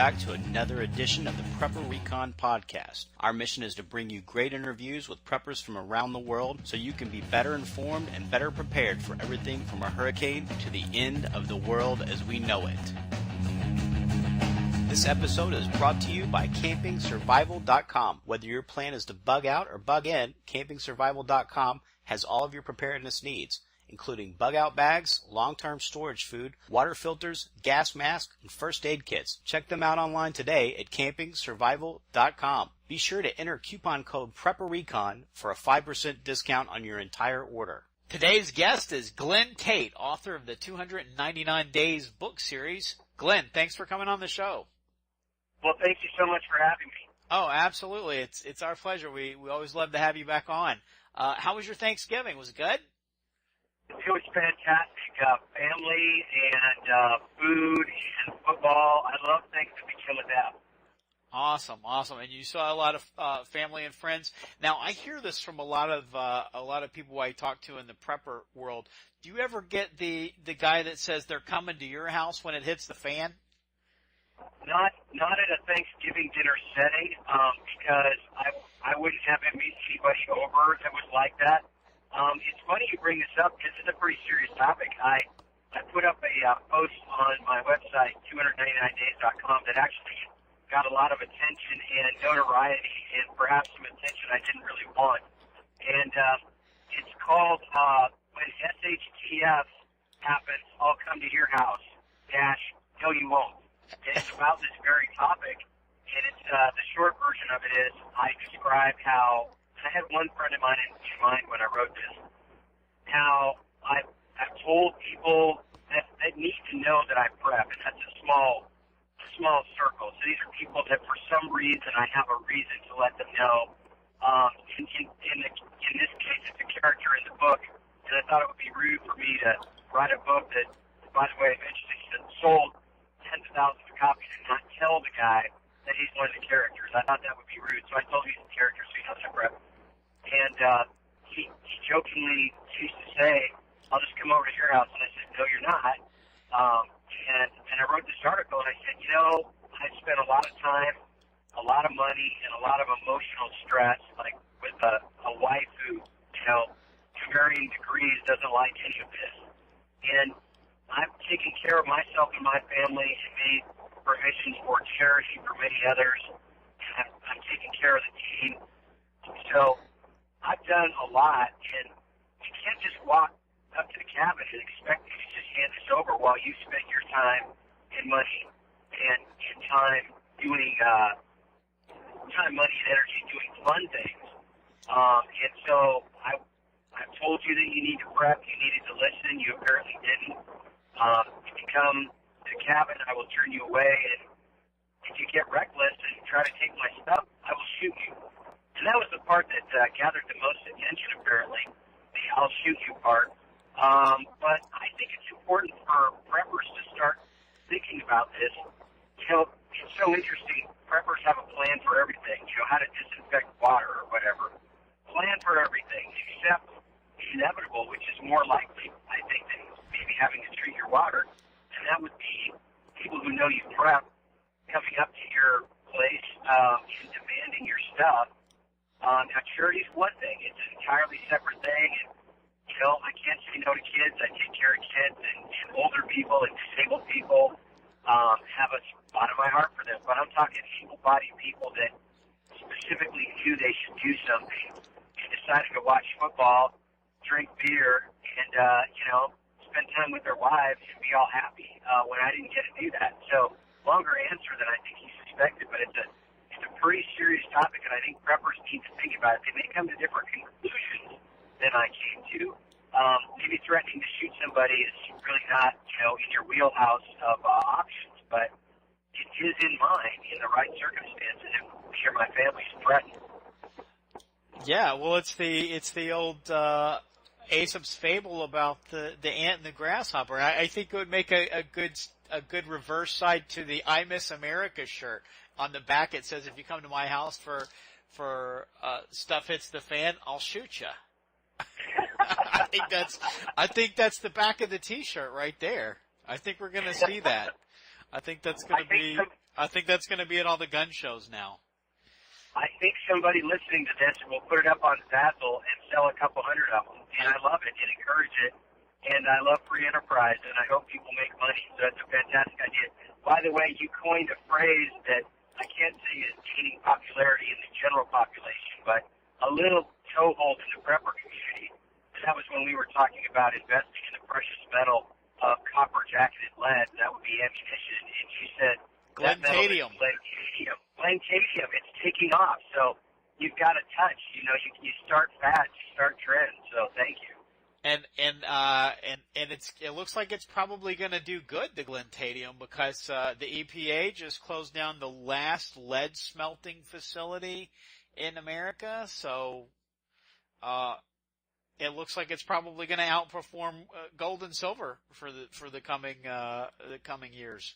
back to another edition of the Prepper Recon Podcast. Our mission is to bring you great interviews with preppers from around the world so you can be better informed and better prepared for everything from a hurricane to the end of the world as we know it. This episode is brought to you by CampingSurvival.com. Whether your plan is to bug out or bug in, CampingSurvival.com has all of your preparedness needs, including bug-out bags, long-term storage food, water filters, gas masks, and first aid kits. Check them out online today at CampingSurvival.com. Be sure to enter coupon code PrepperRecon for a 5% discount on your entire order. Today's guest is Glen Tate, author of the 299 Days book series. Glen, thanks for coming on the show. Well, thank you so much for having me. Oh, absolutely. It's our pleasure. We always love to have you back on. How was your Thanksgiving? Was it good? It was fantastic. Family and food and football. I love Thanksgiving with that. Awesome. And you saw a lot of family and friends. Now, I hear this from a lot of people I talk to in the prepper world. Do you ever get the guy that says they're coming to your house when it hits the fan? Not at a Thanksgiving dinner setting, because I wouldn't have anybody over that was like that. It's funny you bring this up because it's a pretty serious topic. I put up a post on my website, 299days.com, that actually got a lot of attention and notoriety and perhaps some attention I didn't really want. And it's called When SHTF Happens, I'll Come to Your House, - No You Won't. And it's about this very topic, and it's the short version of it is I describe how I had one friend of mine in mind when I wrote this, how I've told people that need to know that I prep, and that's a small circle. So these are people that for some reason I have a reason to let them know. In this case, it's a character in the book, and I thought it would be rude for me to write a book that, by the way, eventually sold tens of thousands of copies and not tell the guy that he's one of the characters. I thought that would be rude, so I told him he's a character so he knows I prep. And he jokingly used to say, I'll just come over to your house. And I said, no, you're not. And I wrote this article, and I said, I spent a lot of time, a lot of money, and a lot of emotional stress, like with a wife who, to varying degrees doesn't like any of this. And I've taken care of myself and my family and made provisions for charity for many others. I'm taking care of the team. So I've done a lot, and you can't just walk up to the cabin and expect me to just hand this over while you spend your time and money and time doing time, money, and energy doing fun things. And so I've told you that you need to prep. You needed to listen. You apparently didn't. If you come to the cabin, I will turn you away, and if you get reckless and try to take my stuff, I will shoot you. And that was the part that gathered the most attention, apparently, the I'll shoot you part. But I think it's important for preppers to start thinking about this. It's so interesting. Preppers have a plan for everything, how to disinfect water or whatever. Plan for everything, except the inevitable, which is more likely, I think, than maybe having to treat your water. And that would be people who know you prep coming up to your place and demanding your stuff. Now, charity is one thing. It's an entirely separate thing. And, I can't say no to kids. I take care of kids and older people and disabled people. Have a spot in my heart for them. But I'm talking able-bodied people that specifically knew they should do something and decided to watch football, drink beer, and, spend time with their wives and be all happy when I didn't get to do that. So, longer answer than I think he suspected, but it's a pretty serious topic, and I think preppers need to think about it. They may come to different conclusions than I came to. Maybe threatening to shoot somebody is really not, in your wheelhouse of options, but it is in mine in the right circumstances if sure my family's threatened. Yeah, well, it's the old Aesop's fable about the ant and the grasshopper. I think it would make a good reverse side to the I Miss America shirt. On the back it says, if you come to my house for stuff hits the fan, I'll shoot you. I think that's the back of the T-shirt right there. I think we're going to see that. I think that's going to be. I think that's going to be at all the gun shows now. I think somebody listening to this will put it up on Zazzle and sell a couple hundred of them. And I love it and encourage it. And I love free enterprise, and I hope people make money. So that's a fantastic idea. By the way, you coined a phrase that I can't say is gaining popularity in the general population, but a little toehold in the prepper community. And that was when we were talking about investing in the precious metal of copper-jacketed lead. That would be ammunition. And you said, Glen Tate. Glen Tate, it's taking off. So you've got to touch. You know, you start fast, you start trends. So thank you. And it looks like it's probably going to do good, the Glen Tate, because the EPA just closed down the last lead smelting facility in America. So it looks like it's probably going to outperform gold and silver for the coming years.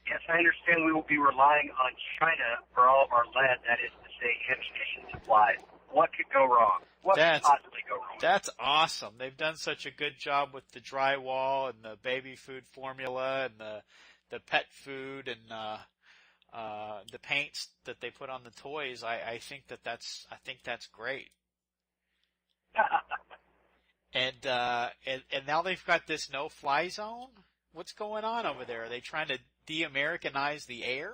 Yes, I understand we will be relying on China for all of our lead, that is to say, ammunition supplies. What could go wrong? What could possibly go wrong? That's awesome. They've done such a good job with the drywall and the baby food formula and the pet food and the paints that they put on the toys. I think that's great. And now they've got this no-fly zone. What's going on over there? Are they trying to de-Americanize the air?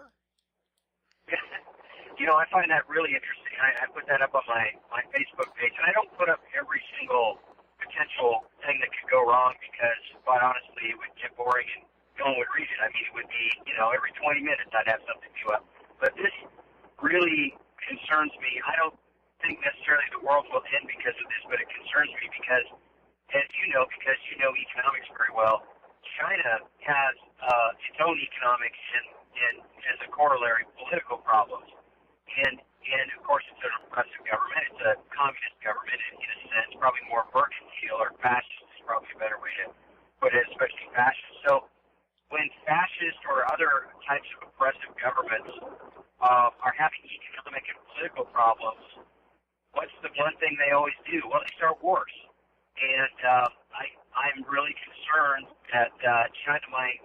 You know, I find that really interesting. I put that up on my Facebook page, and I don't put up every single potential thing that could go wrong because, quite honestly, it would get boring and no one would read it. I mean, it would be, you know, every 20 minutes I'd have something new up. But this really concerns me. I don't think necessarily the world will end because of this, but it concerns me because, as you know, because you know economics very well, China has its own economics and as a corollary, political problems. And of course, it's an oppressive government. It's a communist government in a sense, probably more mercantile or fascist is probably a better way to put it, especially fascist. So when fascist or other types of oppressive governments are having economic and political problems, what's the one thing they always do? Well, they start wars. And I'm really concerned that China might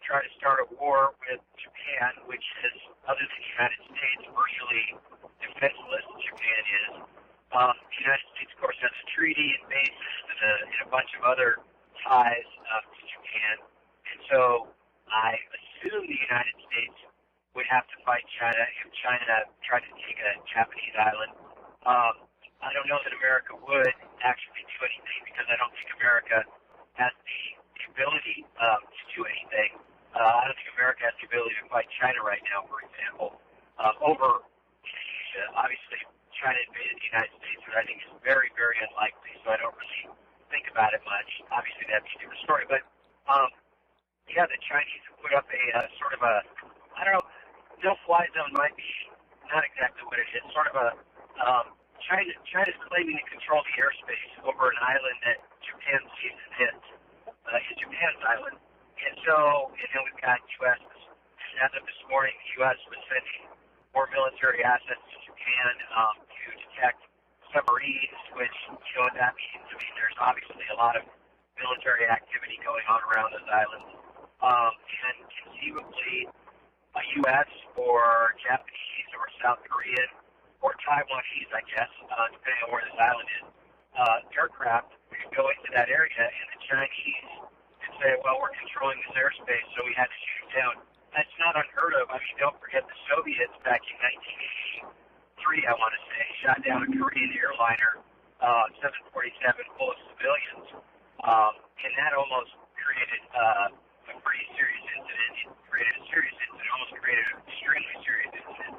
try to start a war with Japan, which is, other than the United States, virtually defenseless. Japan is. The United States, of course, has a treaty and bases and a bunch of other ties to Japan. And so I assume the United States would have to fight China if China tried to take a Japanese island. I don't know that America would actually do anything because I don't think America has the ability to do anything. I don't think America has the ability to fight China right now, for example, over Asia. Obviously, China invaded the United States, but I think it's very, very unlikely, so I don't really think about it much. Obviously, that'd be a different story. But, the Chinese have put up a sort of a, I don't know, no-fly zone might be not exactly what it is, sort of a, China's claiming to control the airspace over an island that Japan sees as its. It's Japan's island. And so, we've got U.S. As of this morning, the U.S. was sending more military assets to Japan to detect submarines, which, you know what that means. I mean, there's obviously a lot of military activity going on around those islands. And conceivably, a U.S. or Japanese or South Korean or Taiwanese, I guess, depending on where this island is, aircraft could go into that area, and the Chinese could say, well, we're controlling this airspace, so we had to shoot it down. That's not unheard of. I mean, don't forget the Soviets back in 1983, I want to say, shot down a Korean airliner, 747, full of civilians, and that almost created a pretty serious incident. It created a serious incident. It almost created an extremely serious incident.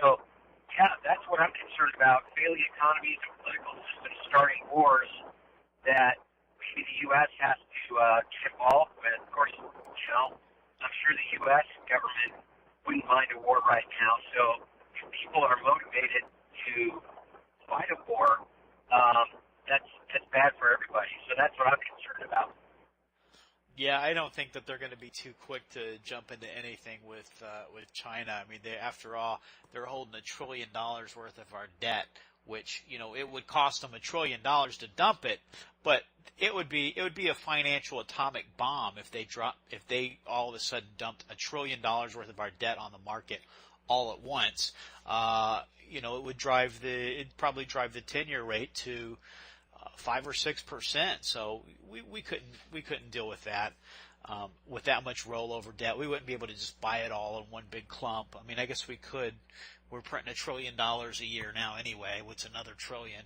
So, yeah, that's what I'm concerned about, failing economies and political systems starting wars that maybe the U.S. has to get involved with. Of course, I'm sure the U.S. government wouldn't mind a war right now. So if people are motivated to fight a war, that's bad for everybody. So that's what I'm concerned about. Yeah, I don't think that they're going to be too quick to jump into anything with China. I mean, after all, they're holding $1 trillion worth of our debt, which, it would cost them $1 trillion to dump it, but it would be a financial atomic bomb if they all of a sudden dumped $1 trillion worth of our debt on the market all at once. It'd probably drive the 10-year rate to 5 or 6%. So we couldn't deal with that. With that much rollover debt, we wouldn't be able to just buy it all in one big clump. I mean, I guess we could. We're printing $1 trillion a year now anyway. What's another trillion?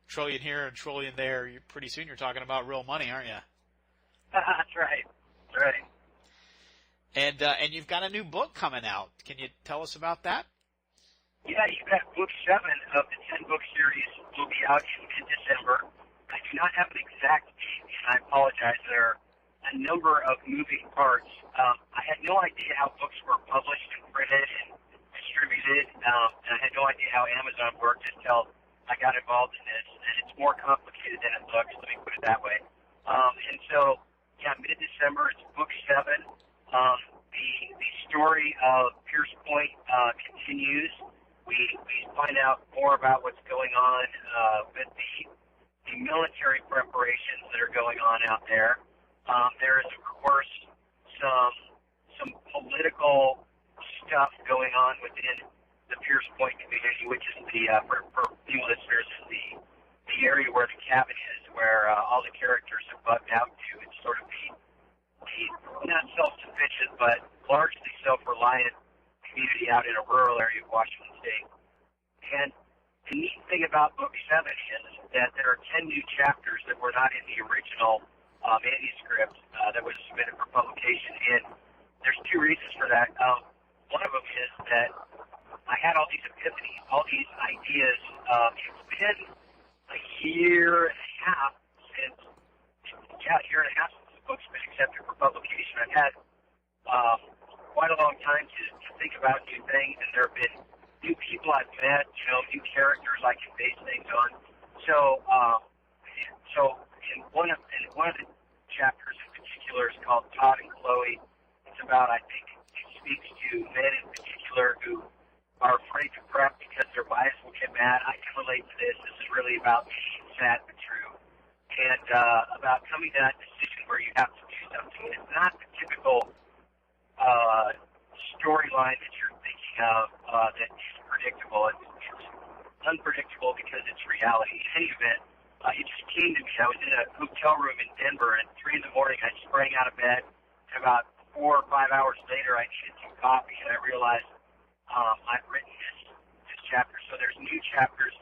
Trillion here and trillion there. Pretty soon you're talking about real money, aren't you? That's right. That's right. And you've got a new book coming out. Can you tell us about that? Yeah, you bet. Book 7 of the 10-book series will be out in mid-December. I do not have an exact date, and I apologize. There are a number of moving parts. I had no idea how books were published and printed and distributed, and I had no idea how Amazon worked until I got involved in this, and it's more complicated than it looks, let me put it that way. And so, yeah, mid-December, it's book 7. The story of Pierce Point continues. We find out more about what's going on with the military preparations that are going on out there. There is, of course, some political stuff going on within the Pierce Point community, which is for new listeners, is the area where the cabin is, where all the characters have bugged out to. It's sort of the not self-sufficient, but largely self-reliant community out in a rural area of Washington State. And the neat thing about Book 7 is that there are 10 new chapters that were not in the original manuscript that was submitted for publication. And there's two reasons for that. One of them is that I had all these epiphanies, all these ideas. It's been a year and a half since the book's been accepted for publication. I've had quite a long time to think about new things, and there have been new people I've met, new characters I can base things on. So in one of the chapters in particular is called Todd and Chloe. It's about, I think, it speaks to men in particular who are afraid to prep because their bias will get mad. I can relate to this. This is really about me, sad but true, and about coming to that decision where you have to do something. It's not the typical storyline that you're thinking of that is predictable. It's unpredictable because it's reality. In any event, it just came to me. I was in a hotel room in Denver, and at 3 in the morning, I sprang out of bed, and about 4 or 5 hours later, I needed some coffee, and I realized I've written this chapter. So there's new chapters,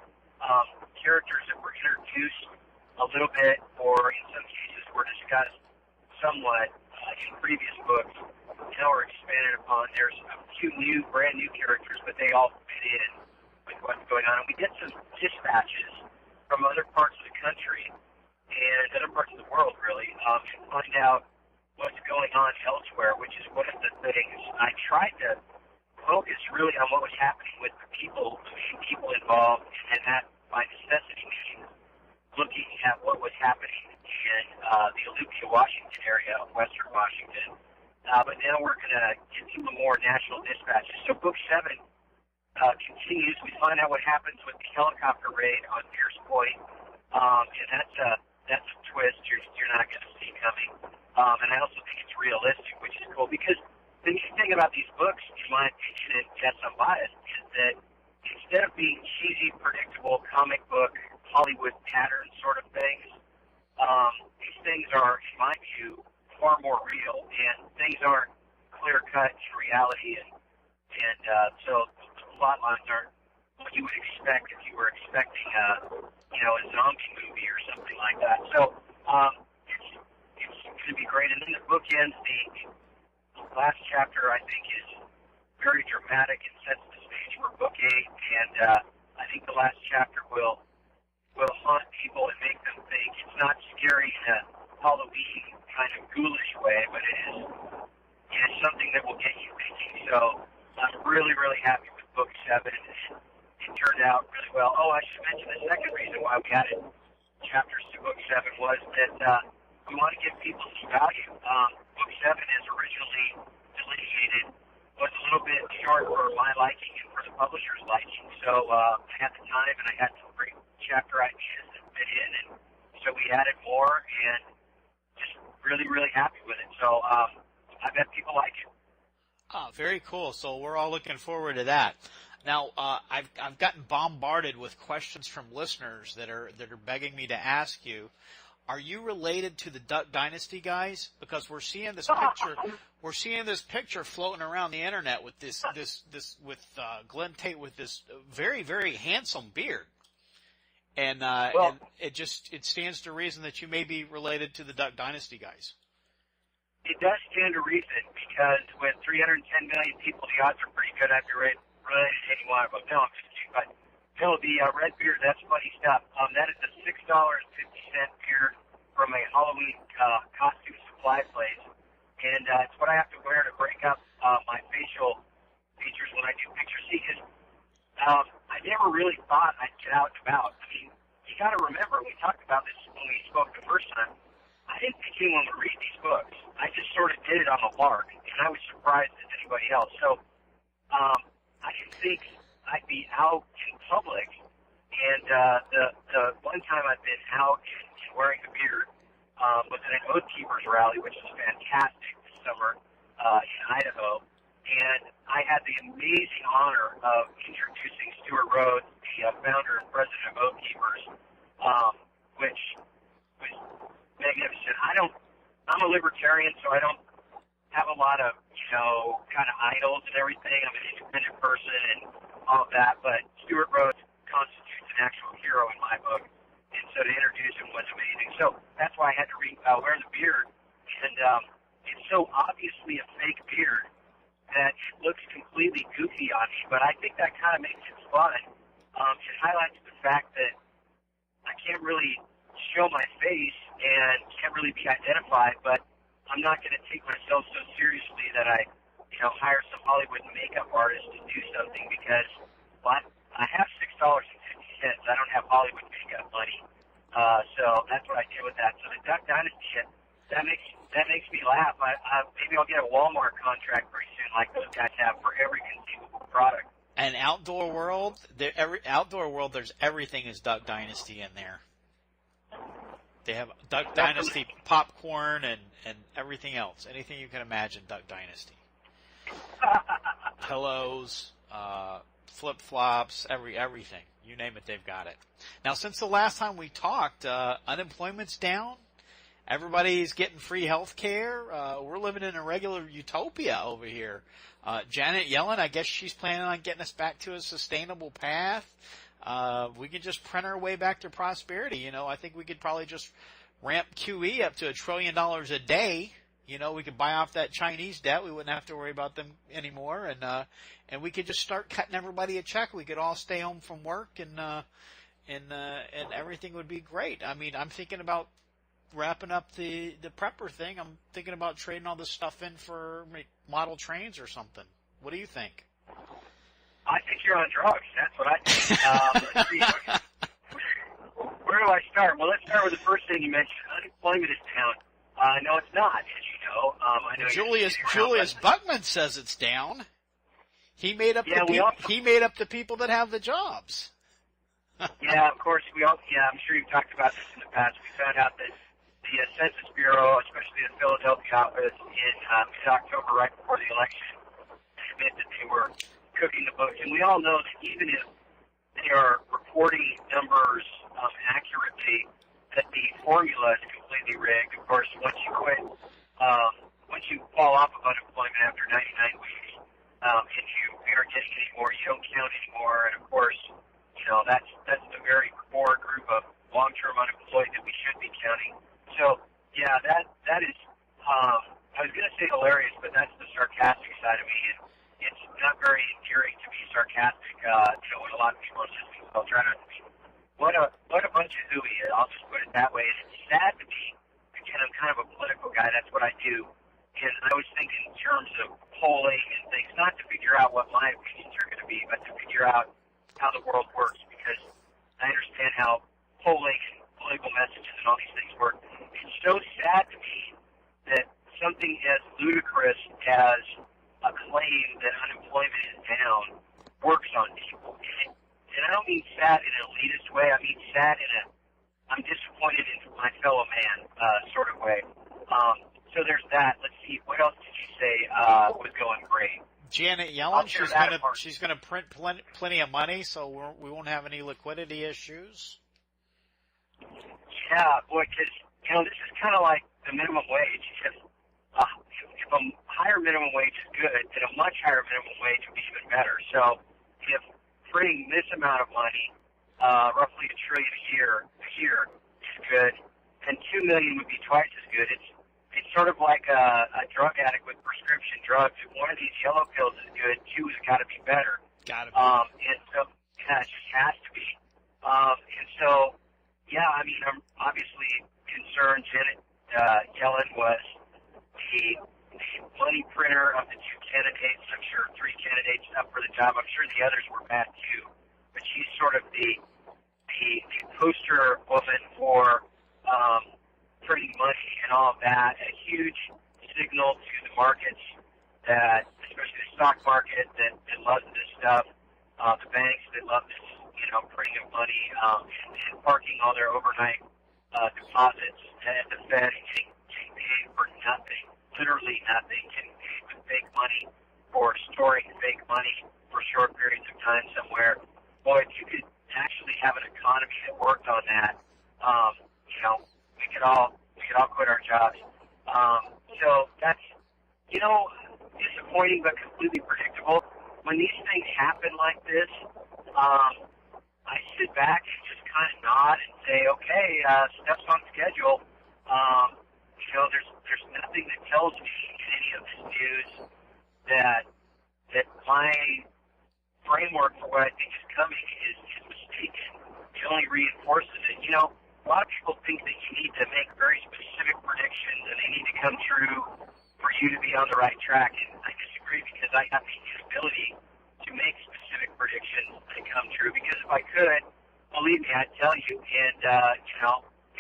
characters that were introduced a little bit, or in some cases were discussed somewhat in previous books, now are expanded upon. There's a few brand new characters, but they all fit in with what's going on. And we get some dispatches from other parts of the country and other parts of the world, really, to find out what's going on elsewhere, which is one of the things I tried to focus really on what was happening with the people, the main people involved, and that by necessity means looking at what was happening in the Olympia, Washington area of Western Washington. But now we're going to get some more national dispatches. So Book 7 continues. We find out what happens with the helicopter raid on Pierce Point, and that's a twist you're not going to see coming. And I also think it's realistic, which is cool, because the neat thing about these books, in my opinion, and yes, I'm biased, is that instead of being cheesy, predictable comic book, Hollywood pattern sort of things, these things are, in my view, far more real, and things aren't clear-cut in reality, and so the plot lines aren't what you would expect if you were expecting a zombie movie or something like that. So it's going to be great. And then the book ends. The last chapter, I think, is very dramatic and sets the stage for Book 8, and I think the last chapter will haunt people and make them think. It's not scary in a Halloween kind of ghoulish way, but it is something that will get you thinking. So I'm really, really happy with Book 7. It turned out really well. Oh, I should mention the second reason why we added chapters to Book 7 was that we want to give people some value. Book 7, as originally delineated, was a little bit short for my liking and for the publisher's license. So I had the time, and I had some great chapter ideas that fit in, and so we added more, and just really, really happy with it. So I bet people like it. Oh, very cool. So we're all looking forward to that. Now, I've gotten bombarded with questions from listeners that are begging me to ask you. Are you related to the Duck Dynasty guys? Because we're seeing this picture floating around the internet with this with Glen Tate with this very, very handsome beard, and it stands to reason that you may be related to the Duck Dynasty guys. It does stand to reason, because with 310 million people, the odds are pretty good I'd be related to any one of them. No, I'm just kidding. But no, the red beard, that's funny stuff. That is a $6.50 beard from a Halloween costume supply place, and it's what I have to wear to break up my facial features when I do pictures. See, because I never really thought I'd get out and about. I mean, you got to remember, we talked about this when we spoke the first time. I didn't think anyone would read these books. I just sort of did it on a lark, and I was surprised as anybody else. So I didn't think I'd be out in public, and the one time I've been out and wearing a beard was at an Oath Keepers rally, which was fantastic this summer in Idaho, and I had the amazing honor of introducing Stuart Rhodes, the founder and president of Oath Keepers, which was magnificent. I'm a libertarian, so I don't have a lot of, kind of idols and everything. I'm an independent person and all of that, but Stuart Rhodes constitutes an actual hero in my book, and so to introduce him was amazing. So that's why I had to wear the beard, and it's so obviously a fake beard that it looks completely goofy on me, but I think that kind of makes it fun. It highlights the fact that I can't really show my face and can't really be identified, but I'm not going to take myself so seriously that I hire some Hollywood makeup artist to do something, because I have $6.50. I don't have Hollywood makeup money. So that's what I did with that. So the Duck Dynasty shit, that makes me laugh. Maybe I'll get a Walmart contract pretty soon, like those guys have for every conceivable product. And Outdoor World, there's everything is Duck Dynasty in there. They have Duck Dynasty popcorn and everything else. Anything you can imagine, Duck Dynasty. Pillows, flip-flops, everything. You name it, they've got it. Now, since the last time we talked, unemployment's down. Everybody's getting free health care. We're living in a regular utopia over here. Janet Yellen, I guess she's planning on getting us back to a sustainable path. We can just print our way back to prosperity. I think we could probably just ramp QE up to $1 trillion a day. We could buy off that Chinese debt. We wouldn't have to worry about them anymore. And we could just start cutting everybody a check. We could all stay home from work, and everything would be great. I mean, I'm thinking about wrapping up the prepper thing. I'm thinking about trading all this stuff in for model trains or something. What do you think? I think you're on drugs. That's what I think. Let's see. Where do I start? Well, let's start with the first thing you mentioned. Unemployment is down. No, it's not, as you know. I know Julius Buckman says it's down. He made up the people that have the jobs. Yeah, of course. I'm sure you've talked about this in the past. We found out that the Census Bureau, especially the Philadelphia office, in mid-October, right before the election, admitted that they were cooking the books. And we all know that even if they are reporting numbers accurately, that the formula is completely rigged. Of course, once you quit, once you fall off of unemployment after 99 weeks, and you aren't getting any more, you don't count anymore. And of course, that's the very core group of long-term unemployed that we should be counting. So, yeah, that is, I was going to say hilarious, but that's the sarcastic side of me, and it's not very endearing to be sarcastic, when a lot of people are listening, so I'll try not to be. What a bunch of hooey, I'll just put it that way. And it's sad to me. Again, I'm kind of a political guy. That's what I do. And I was thinking in terms of polling and things, not to figure out what my opinions are going to be, but to figure out how the world works, because I understand how polling and political messages and all these things work. It's so sad to me that something as ludicrous as a claim that unemployment is down works on people. And I don't mean sad in an elitist way. I mean sad in a I'm disappointed in my fellow man sort of way. So there's that. Let's see. What else did you say was going great? Janet Yellen, she's gonna print plenty of money, so we won't have any liquidity issues. Yeah, boy, because this is kind of like the minimum wage. If a higher minimum wage is good, then a much higher minimum wage would be even better. So if printing this amount of money, roughly $1 trillion a year is good, and $2 million would be twice as good. It's sort of like a drug addict with prescription drugs. If one of these yellow pills is good, two has got to be better. Got to be. And so, yeah, it just has to be. And so, yeah, I mean, I'm obviously concerned. Janet Yellen was the money printer of the two candidates. I'm sure 3 candidates up for the job. I'm sure the others were bad too. But she's sort of the poster woman for printing money and all of that. A huge signal to the markets that, especially the stock market, that loves this stuff. The banks that love this, printing of money and parking all their overnight deposits at the Fed and getting paid for nothing, literally nothing, getting paid with fake money or storing fake money for short periods of time somewhere. Boy, if you could actually have an economy that worked on that, we could all quit our jobs. So that's, disappointing but completely predictable. When these things happen like this, I sit back and just kind of nod and say, okay, stuff's on schedule. There's nothing that tells me in any of this news that my framework for what I think is coming is mistaken. It only reinforces it. A lot of people think that you need to make very specific predictions and they need to come true for you to be on the right track. And I disagree because I have the inability to make specific predictions that come true. Because if I could, believe me, I'd tell you. And,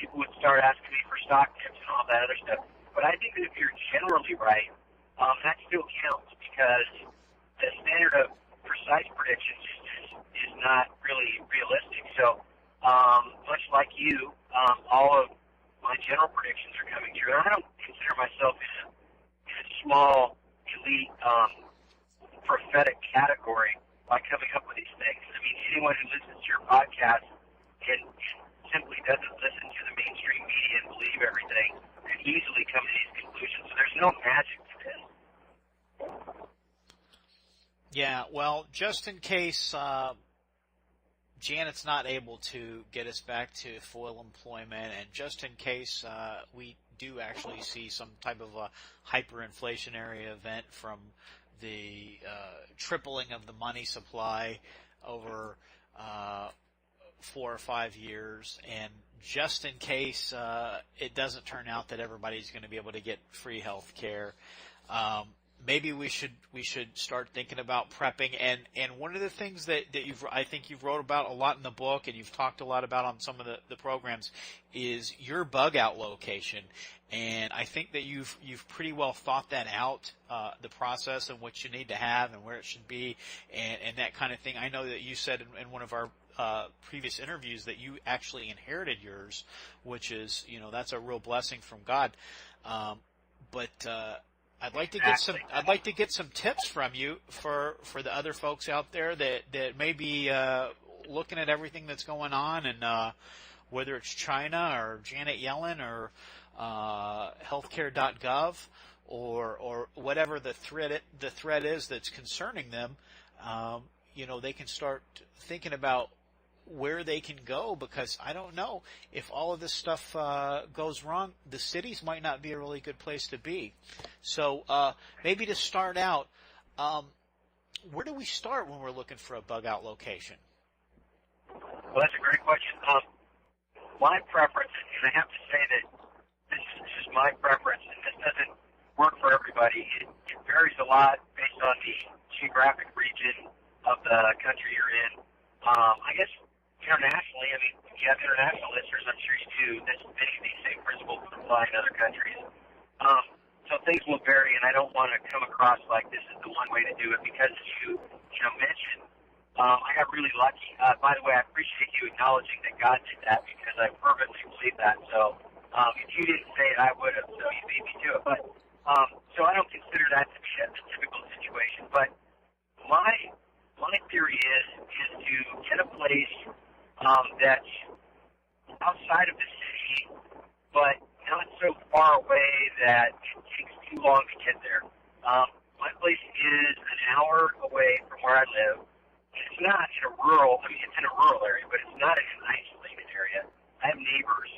people would start asking me for stock tips and all that other stuff. But I think that if you're generally right, that still counts because the standard of precise predictions is not really realistic. So, much like you, all of my general predictions are coming true. And I don't consider myself in a small, elite, prophetic category by coming up with these things. I mean, anyone who listens to your podcast and simply doesn't listen to the mainstream media and believe everything can easily come to these conclusions. So there's no magic to this. Yeah, well, just in case Janet's not able to get us back to full employment, and just in case we do actually see some type of a hyperinflationary event from the tripling of the money supply over 4 or 5 years, and just in case it doesn't turn out that everybody's going to be able to get free health care, maybe we should start thinking about prepping. And one of the things that I think you've wrote about a lot in the book, and you've talked a lot about on some of the programs, is your bug out location. And I think that you've pretty well thought that out, the process and what you need to have and where it should be and that kind of thing. I know that you said in one of our previous interviews that you actually inherited yours, which is, that's a real blessing from God. But I'd like to get some tips from you for the other folks out there that may be looking at everything that's going on, and whether it's China or Janet Yellen or healthcare.gov or whatever the threat is that's concerning them. They can start thinking about where they can go, because I don't know if all of this stuff goes wrong, the cities might not be a really good place to be. So maybe to start out, where do we start when we're looking for a bug out location? Well, that's a great question. My preference, and I have to say that this is my preference, and this doesn't work for everybody. It varies a lot based on the geographic region of the country you're in. I guess internationally, I mean, if you have international listeners, I'm sure you do. Many of these same principles would apply in other countries. So things will vary, and I don't want to come across like this is the one way to do it, because as you mentioned, I got really lucky. By the way, I appreciate you acknowledging that God did that because I fervently believe that. So if you didn't say it, I would have. So you beat me to it. But so I don't consider that to be a typical situation. But my theory is to get a place that's outside of the city, but not so far away that it takes too long to get there. My place is an hour away from where I live. It's not in a rural, it's in a rural area, but it's not in an isolated area. I have neighbors,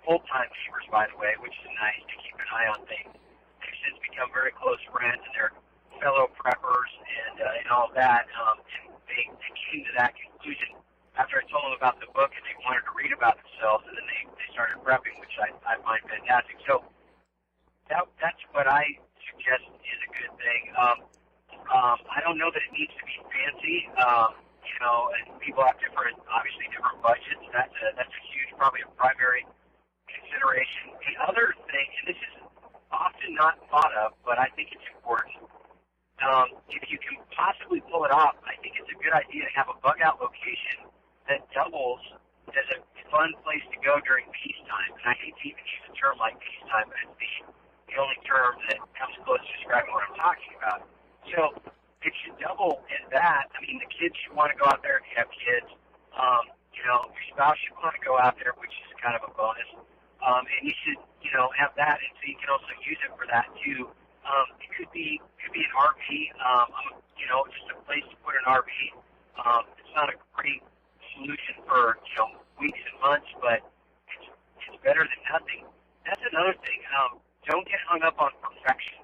full-time neighbors, by the way, which is nice to keep an eye on things. They've since become very close friends, and they're fellow preppers and all that. And they came to that conclusion after I told them about the book, and they wanted to read about themselves, and then they started prepping, which I find fantastic. So that's what I suggest is a good thing. I don't know that it needs to be fancy, and people have different budgets. That's a huge, probably a primary consideration. The other thing, and this is often not thought of, but I think it's important. If you can possibly pull it off, I think it's a good idea to have a bug out location that doubles as a fun place to go during peacetime. And I hate to even use a term like peacetime, but it's the only term that comes close to describing what I'm talking about. So it should double in that. The kids should want to go out there if you have kids. Your spouse should want to go out there, which is kind of a bonus. And you should, have that, and so you can also use it for that too. It could be an RV, just a place to put an RV. It's not a great solution for, weeks and months, but it's better than nothing. That's another thing. Don't get hung up on perfection.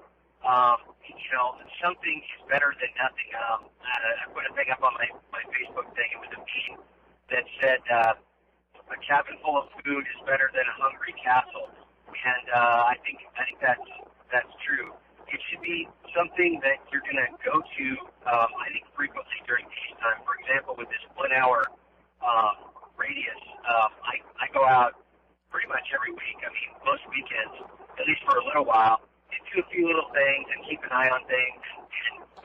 Something is better than nothing. I put a thing up on my Facebook thing. It was a meme that said, a cabin full of food is better than a hungry castle. And I think that's true. It should be something that you're going to go to, I think, frequently during peacetime. For example, with this 1 hour radius, I go out pretty much every week. Most weekends, at least for a little while, and do a few little things and keep an eye on things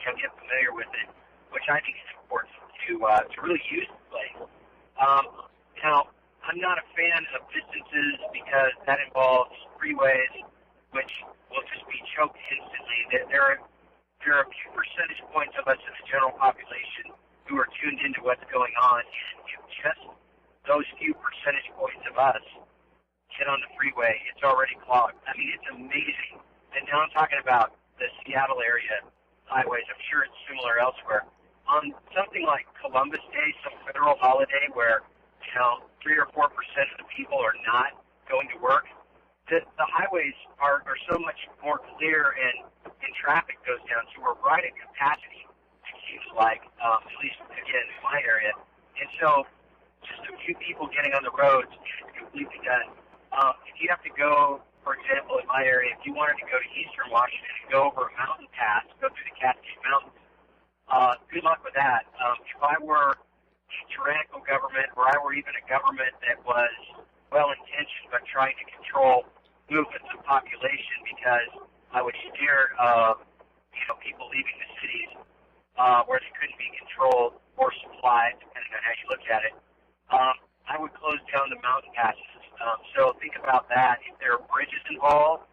and get familiar with it, which I think is important to really use the place. Now, I'm not a fan of distances because that involves freeways, which will just be choked instantly. There are a few percentage points of us in the general population who are tuned into what's going on, and if just those few percentage points of us get on the freeway, it's already clogged. It's amazing. And now I'm talking about the Seattle area highways. I'm sure it's similar elsewhere. On something like Columbus Day, some federal holiday where 3 or 4% of the people are not going to work, the highways are so much more clear and traffic goes down. So we're right at capacity, it seems like, at least, again, in my area. And so just a few people getting on the roads, it's completely done. If you have to go, for example, in my area, if you wanted to go to eastern Washington and go over a mountain pass, go through the Cascade Mountains, good luck with that. If I were a tyrannical government, or I were even a government that was well-intentioned but trying to control movements of population because I was scared of, people leaving the cities where they couldn't be controlled or supplied, depending on how you look at it, I would close down the mountain passes. So think about that. If there are bridges involved,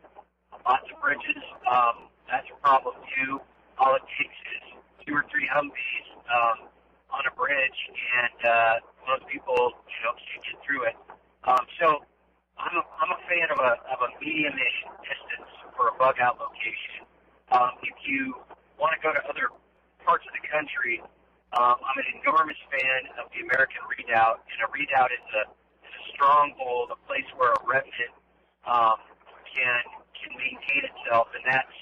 lots of bridges, that's a problem too. All it takes is 2 or 3 Humvees on a bridge, and most people, can't get through it. So I'm a fan of a medium-ish distance for a bug out location. If you want to go to other parts of the country, I'm an enormous fan of the American Redoubt, and a redoubt is a stronghold, a place where a remnant can maintain itself, and that's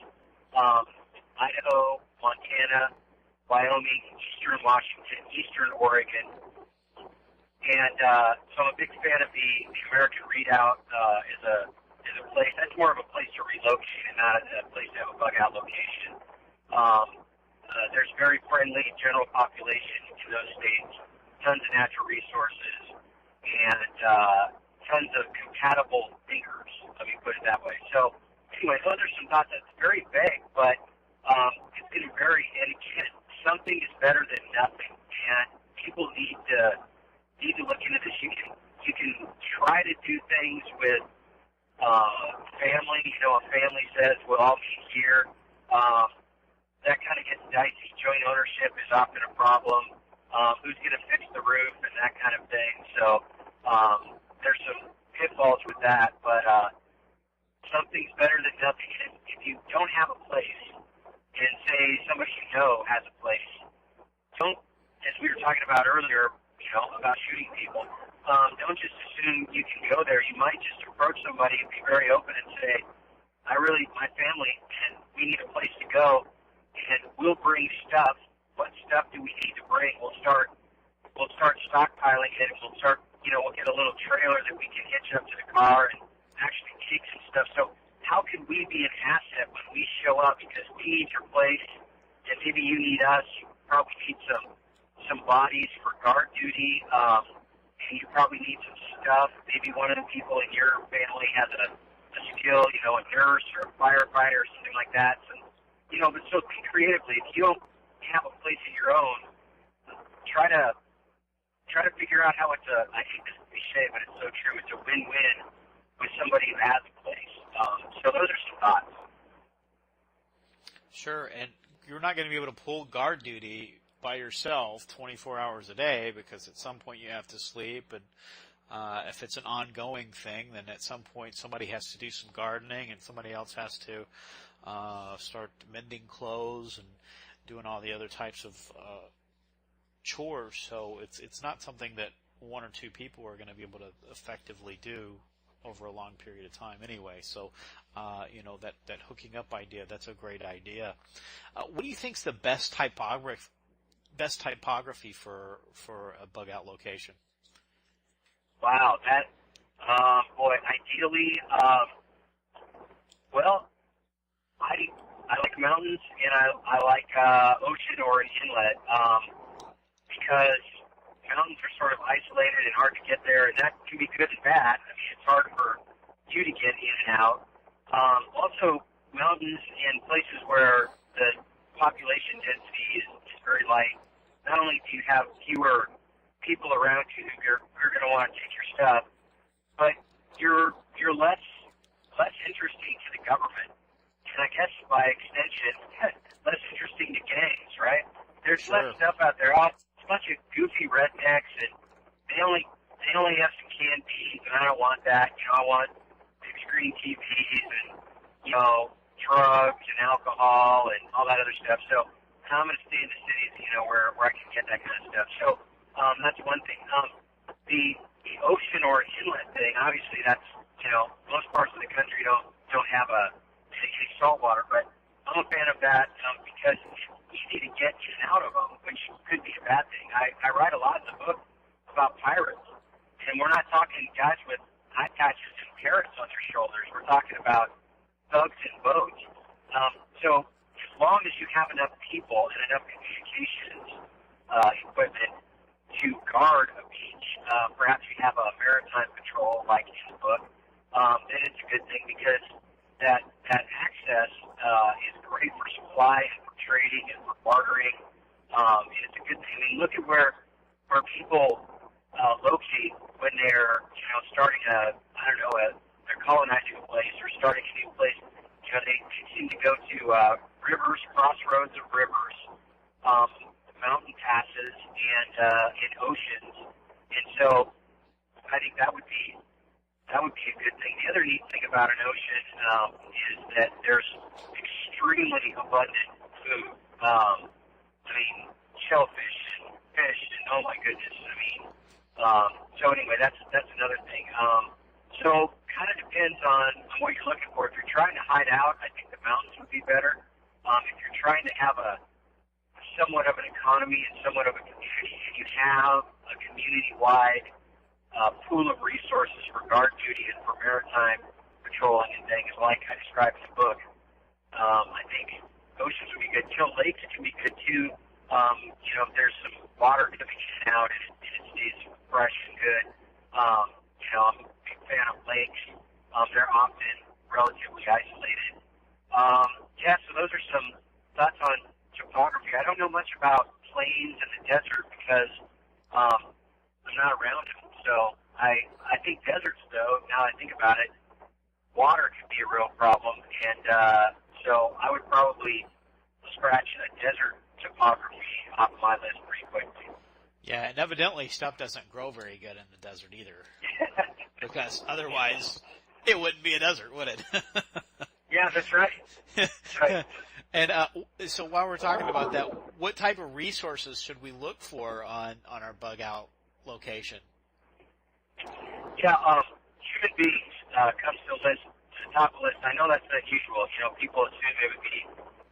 Idaho, Montana, Wyoming, eastern Washington, eastern Oregon. And so I'm a big fan of the American Redoubt as a place. That's more of a place to relocate and not a place to have a bug out location. There's very friendly general population in those states, tons of natural resources, and tons of compatible thinkers, let me put it that way. So anyway, those are some thoughts. That's very vague, but it's been and again, something is better than nothing. and people need to look into this. You can try to do things with family. You know, a family says we'll all meet here. That kind of gets dicey. Joint ownership is often a problem. Who's going to fix the roof and that kind of thing. So there's some pitfalls with that, but something's better than nothing. And if you don't have a place, and say somebody you know has a place, don't, as we were talking about earlier, you know, about shooting people, don't just assume you can go there. You might just approach somebody and be very open and say, my family, and we need a place to go, and we'll bring stuff. What stuff do we need to bring? We'll start stockpiling it, and we'll get a little trailer that we can hitch up to the car and actually take some stuff. So how can we be an asset when we show up? Because we need your place, and maybe you need us. You probably need some bodies for guard duty, and you probably need some stuff. Maybe one of the people in your family has a skill, you know, a nurse or a firefighter or something like that. So, you know, but so think creatively. If you don't have a place of your own, try to figure out how it's I hate this cliche, but it's so true. It's a win-win with somebody who has a place. So those are some thoughts. Sure, and you're not going to be able to pull guard duty by yourself 24 hours a day, because at some point you have to sleep, and if it's an ongoing thing, then at some point somebody has to do some gardening, and somebody else has to start mending clothes and doing all the other types of chores. So it's not something that one or two people are going to be able to effectively do over a long period of time anyway. So, you know, that hooking up idea, that's a great idea. What do you think's the best typography for a bug out location? Wow, that, boy, ideally, well, I like mountains, and I like ocean or an inlet, because mountains are sort of isolated and hard to get there, and that can be good and bad. I mean, it's hard for you to get in and out. Also, mountains and places where the population density is very light, not only do you have fewer people around you who you're going to want to take your stuff, but you're less interesting to the government, and I guess by extension, less interesting to gangs, right? There's less stuff out there. A bunch of goofy rednecks, and they only have some canned beans, and I don't want that. You know, I want big screen TVs and, you know, drugs and alcohol and all that other stuff. So I'm going to stay in the cities, you know, where I can get that kind of stuff. So that's one thing. The ocean or inlet thing, obviously, that's, you know, most parts of the country don't have any salt water, but I'm a fan of that because it's easy to get in and out of them, which could be a bad thing. I write a lot in the book about pirates, and we're not talking guys with eye patches and parrots on their shoulders. We're talking about thugs and boats. So as long as you have enough people and enough communications equipment to guard a beach, perhaps you have a maritime patrol like in the book, then it's a good thing, because that access is great for supply and for trading and for bartering. It's a good thing. I mean, look at where people locate when they're, you know, starting they're colonizing a place or starting a new place. You know, they seem to go to rivers, crossroads of rivers, mountain passes, and oceans. And so I think that would be a good thing. The other neat thing about an ocean is that there's extremely abundant food. I mean, shellfish and fish, and oh my goodness. I mean, so anyway, that's another thing. So kind of depends on what you're looking for. If you're trying to hide out, I think the mountains would be better. If you're trying to have a somewhat of an economy and somewhat of a community, and you have a community-wide pool of resources for guard duty and for maritime patrolling and things like I described in the book, I think oceans would be good. You know, lakes can be good too. You know, if there's some water coming in and out and it stays fresh and good. You know, I'm a big fan of lakes. They're often relatively isolated. Yeah, so those are some thoughts on topography. I don't know much about plains and the desert, because I'm not around them. So I think deserts, though, now that I think about it, water could be a real problem. And so I would probably scratch a desert topography off my list pretty quickly. Yeah, and evidently stuff doesn't grow very good in the desert either. Because otherwise it wouldn't be a desert, would it? Yeah, that's right. That's right. And so while we're talking about that, what type of resources should we look for on our bug out location? Yeah, human beings comes to the top of the list. I know that's unusual. You know, people assume it would be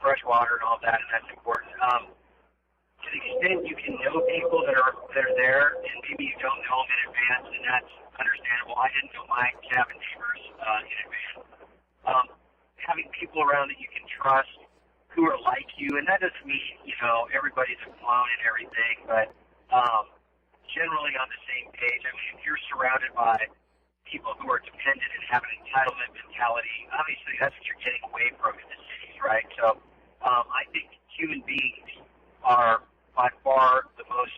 fresh water and all that, and that's important. To the extent you can know people that are there, and maybe you don't know them in advance, and that's understandable. I didn't know my cabin neighbors in advance. Having people around that you can trust who are like you, and that doesn't mean, you know, everybody's a clone and everything, but generally on the same page. I mean, if you're surrounded by people who are dependent and have an entitlement mentality, obviously that's what you're getting away from in the cities, right? So I think human beings are by far the most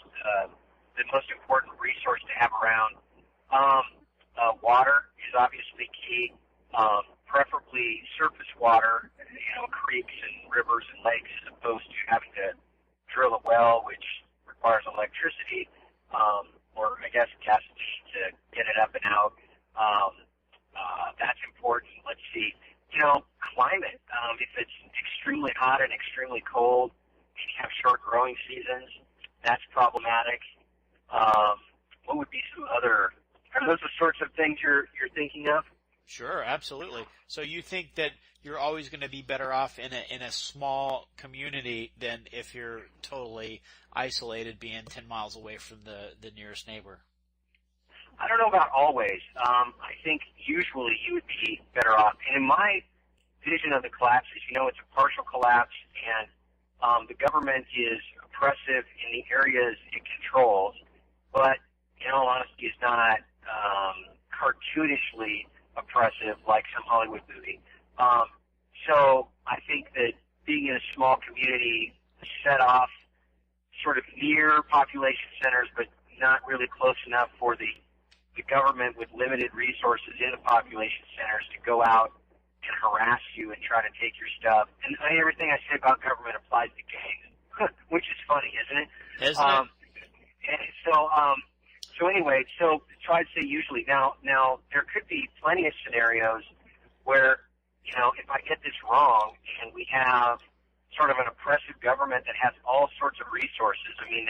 important resource to have around. Water is obviously key. Preferably surface water, you know, creeks and rivers and lakes, as opposed to having to drill a well, which requires electricity, or I guess gasoline to get it up and out. That's important. Let's see. You know, climate. If it's extremely hot and extremely cold, and you have short growing seasons, that's problematic. What would be some other? Are those the sorts of things you're thinking of? Sure, absolutely. So you think that you're always going to be better off in a small community than if you're totally isolated, being 10 miles away from the nearest neighbor? I don't know about always. I think usually you would be better off. And in my vision of the collapse is, you know, it's a partial collapse, and the government is oppressive in the areas it controls, but in all honesty, it's not cartoonishly oppressive like some Hollywood movie. So I think that being in a small community set off sort of near population centers, but not really close enough for the government with limited resources in the population centers to go out and harass you and try to take your stuff. And everything I say about government applies to gangs, which is funny, isn't it? Isn't it? And so anyway, so I'd say usually. Now there could be plenty of scenarios where, you know, if I get this wrong and we have sort of an oppressive government that has all sorts of resources. I mean,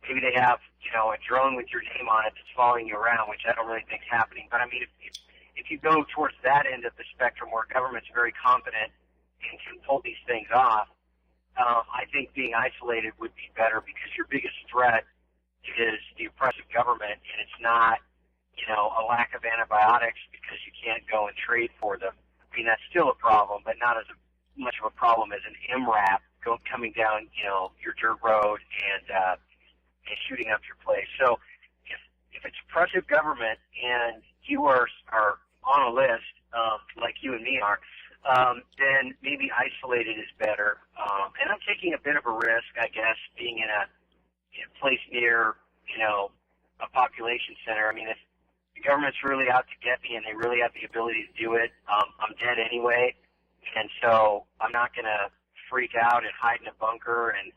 maybe they have, you know, a drone with your name on it that's following you around, which I don't really think is happening. But I mean, if you go towards that end of the spectrum where government's very competent and can pull these things off, I think being isolated would be better, because your biggest threat is the oppressive government, and it's not, you know, a lack of antibiotics because you can't go and trade for them. I mean, that's still a problem, but not as much of a problem as an MRAP coming down, you know, your dirt road and shooting up your place. So if it's oppressive government and you are on a list, like you and me are, then maybe isolated is better. And I'm taking a bit of a risk, I guess, being in a place near, you know, a population center. I mean, if the government's really out to get me and they really have the ability to do it, I'm dead anyway. And so I'm not going to freak out and hide in a bunker and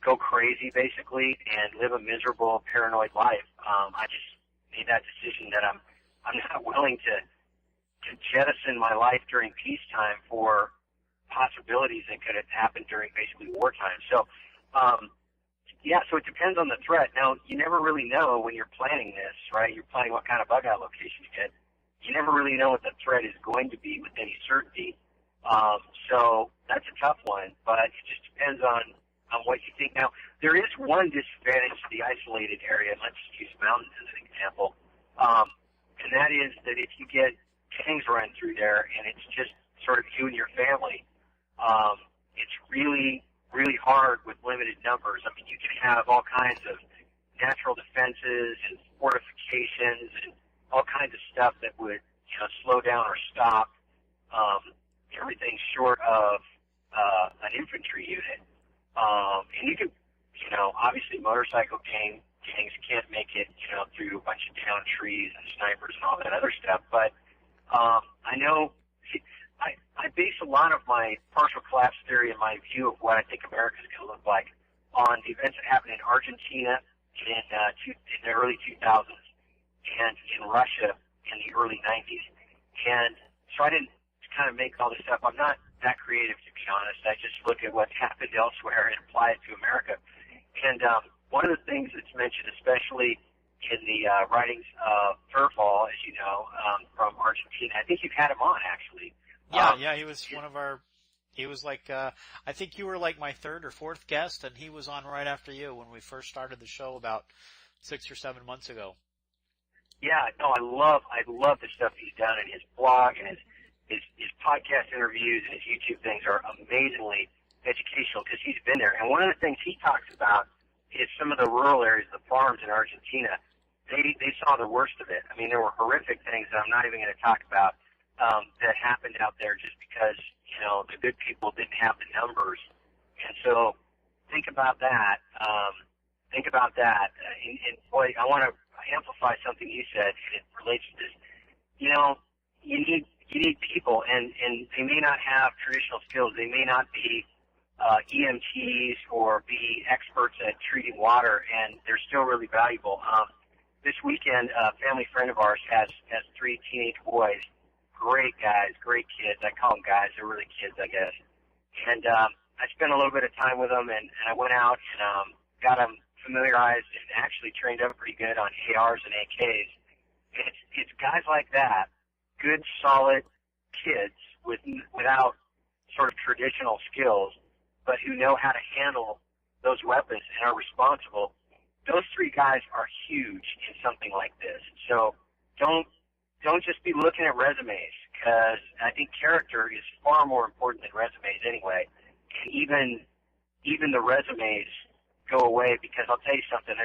go crazy, basically, and live a miserable, paranoid life. I just made that decision that I'm not willing to jettison my life during peacetime for possibilities that could have happened during basically wartime. So, yeah, so it depends on the threat. Now, you never really know when you're planning this, right? You're planning what kind of bug out location you get. You never really know what the threat is going to be with any certainty. So that's a tough one, but it just depends on what you think. Now, there is one disadvantage to the isolated area, and let's use mountains as an example, and that is that if you get gangs run through there and it's just sort of you and your family, it's really hard with limited numbers. I mean, you can have all kinds of natural defenses and fortifications and all kinds of stuff that would, you know, slow down or stop everything short of an infantry unit. And you can obviously motorcycle gangs can't make it, through a bunch of down trees and snipers and all that other stuff. But I know I base a lot of my partial collapse theory and my view of what I think America is going to look like on the events that happened in Argentina in the early 2000s and in Russia in the early 90s. And so I didn't kind of make all this stuff. I'm not that creative, to be honest. I just look at what's happened elsewhere and apply it to America. And one of the things that's mentioned, especially in the writings of Turfall, as you know, from Argentina, I think you've had him on, actually. Yeah, he was one of our. He was like, I think you were like my third or fourth guest, and he was on right after you when we first started the show about 6 or 7 months ago. Yeah, no, I love the stuff he's done, and his blog and his podcast interviews and his YouTube things are amazingly educational because he's been there. And one of the things he talks about is some of the rural areas, the farms in Argentina. They saw the worst of it. I mean, there were horrific things that I'm not even going to talk about that happened out there just because the good people didn't have the numbers. And so think about that. And boy, I want to amplify something you said, and it relates to this. You need people, and they may not have traditional skills. They may not be EMTs or be experts at treating water, and they're still really valuable. This weekend, a family friend of ours has 3 teenage boys. Great guys, great kids. I call them guys. They're really kids, I guess. And I spent a little bit of time with them, and I went out and got them familiarized and actually trained up pretty good on ARs and AKs. And it's guys like that, good, solid kids without sort of traditional skills, but who know how to handle those weapons and are responsible. Those 3 guys are huge in something like this. So don't just be looking at resumes, because I think character is far more important than resumes anyway. And even the resumes go away, because I'll tell you something.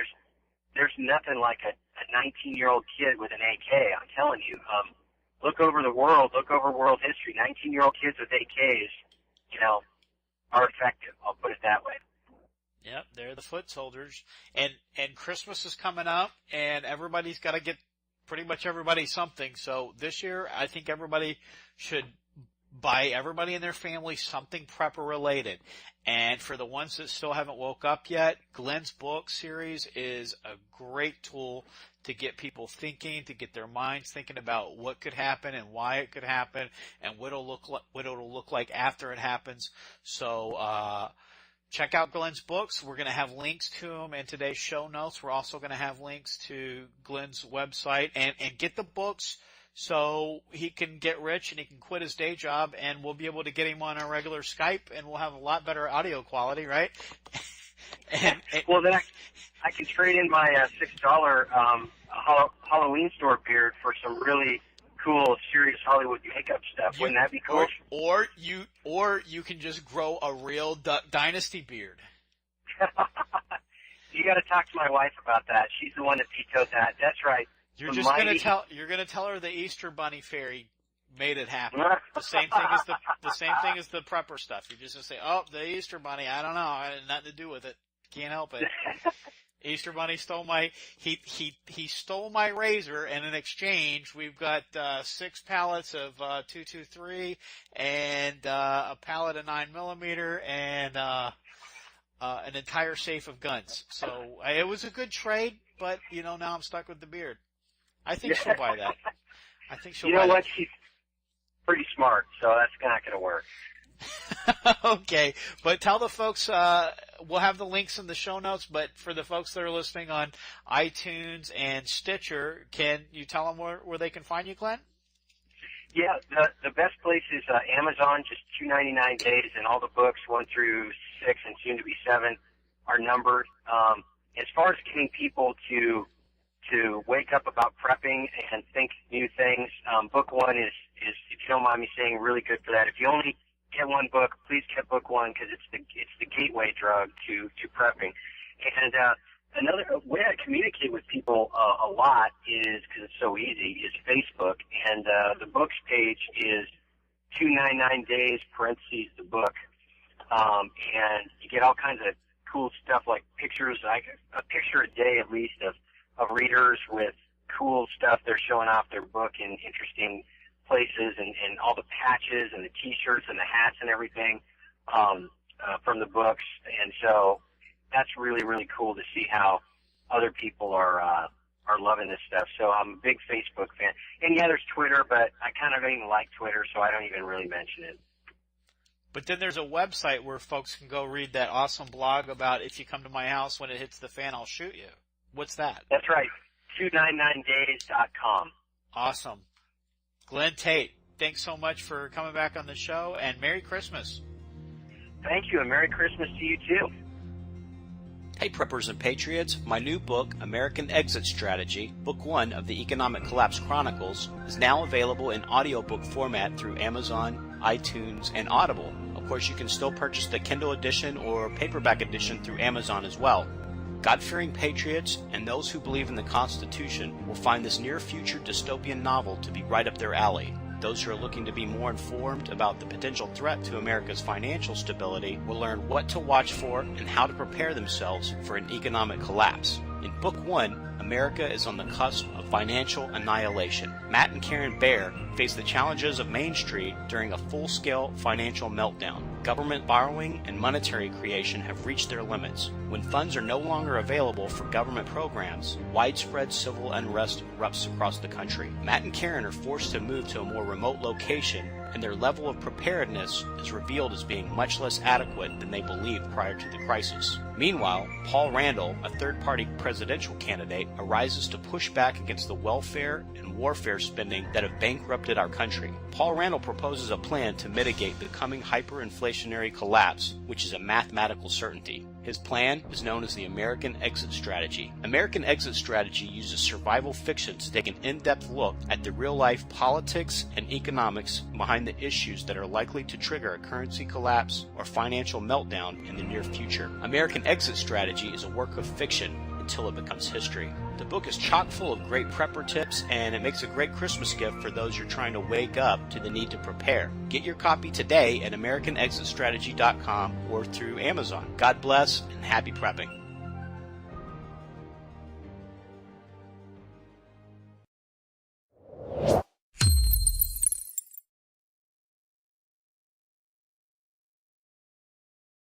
There's nothing like a 19-year-old kid with an AK. I'm telling you. Look over the world. Look over world history. 19-year-old kids with AKs, are effective. I'll put it that way. Yep, they're the foot soldiers. And Christmas is coming up, and everybody's got to get pretty much everybody something. So this year, I think everybody should buy everybody in their family something prepper related. And for the ones that still haven't woke up yet, Glen's book series is a great tool to get people thinking, to get their minds thinking about what could happen and why it could happen and what it'll look like after it happens. So, check out Glen's books. We're going to have links to them in today's show notes. We're also going to have links to Glen's website, and get the books so he can get rich and he can quit his day job, and we'll be able to get him on our regular Skype, and we'll have a lot better audio quality, right? Well, then I can trade in my $6 Halloween store beard for some really cool, serious Hollywood makeup stuff. Wouldn't that be cool? Or you can just grow a real dynasty beard. You got to talk to my wife about that. She's the one that vetoed that. That's right. You're gonna tell her the Easter Bunny fairy made it happen. The same thing as the prepper stuff. You're just gonna say, "Oh, the Easter Bunny. I don't know. I had nothing to do with it. Can't help it." Easter Bunny stole he stole my razor, and in exchange we've got 6 pallets of 223 and a pallet of 9mm and an entire safe of guns. So it was a good trade, but now I'm stuck with the beard. I think she'll buy that. I think she'll buy that. You know what? She's pretty smart, so that's not going to work. Okay, but tell the folks, we'll have the links in the show notes, but for the folks that are listening on iTunes and Stitcher, can you tell them where they can find you, Glen? Yeah, the best place is Amazon, just $2.99 days, and all the books 1 through 6 and soon to be 7 are numbered. As far as getting people to wake up about prepping and think new things, book 1 is, if you don't mind me saying, really good for that. If you only get 1 book, please get book 1, because it's the gateway drug to prepping. And another way I communicate with people a lot is, because it's so easy, is Facebook. And the books page is 299 days, parentheses, the book. And you get all kinds of cool stuff like pictures, like a picture a day at least of readers with cool stuff they're showing off their book in interesting places, and all the patches and the T-shirts and the hats and everything from the books. And so that's really, really cool to see how other people are loving this stuff. So I'm a big Facebook fan. And yeah, there's Twitter, but I kind of don't even like Twitter, so I don't even really mention it. But then there's a website where folks can go read that awesome blog about if you come to my house, when it hits the fan, I'll shoot you. What's that? That's right. 299days.com. Awesome. Glen Tate, thanks so much for coming back on the show, and Merry Christmas. Thank you, and Merry Christmas to you too. Hey Preppers and Patriots, my new book, American Exit Strategy, Book 1 of the Economic Collapse Chronicles, is now available in audiobook format through Amazon, iTunes, and Audible. Of course, you can still purchase the Kindle edition or paperback edition through Amazon as well. God-fearing patriots and those who believe in the Constitution will find this near-future dystopian novel to be right up their alley. Those who are looking to be more informed about the potential threat to America's financial stability will learn what to watch for and how to prepare themselves for an economic collapse. In Book 1, America is on the cusp of financial annihilation. Matt and Karen Baer face the challenges of Main Street during a full-scale financial meltdown. Government borrowing and monetary creation have reached their limits. When funds are no longer available for government programs, widespread civil unrest erupts across the country. Matt and Karen are forced to move to a more remote location, and their level of preparedness is revealed as being much less adequate than they believed prior to the crisis. Meanwhile, Paul Randall, a third-party presidential candidate, arises to push back against the welfare and warfare spending that have bankrupted our country. Paul Randall proposes a plan to mitigate the coming hyperinflationary collapse, which is a mathematical certainty. His plan is known as the American Exit Strategy. American Exit Strategy uses survival fiction to take an in-depth look at the real-life politics and economics behind the issues that are likely to trigger a currency collapse or financial meltdown in the near future. American Exit Strategy is a work of fiction until it becomes history. The book is chock full of great prepper tips, and it makes a great Christmas gift for those who are trying to wake up to the need to prepare. Get your copy today at AmericanExitStrategy.com or through Amazon. God bless and happy prepping.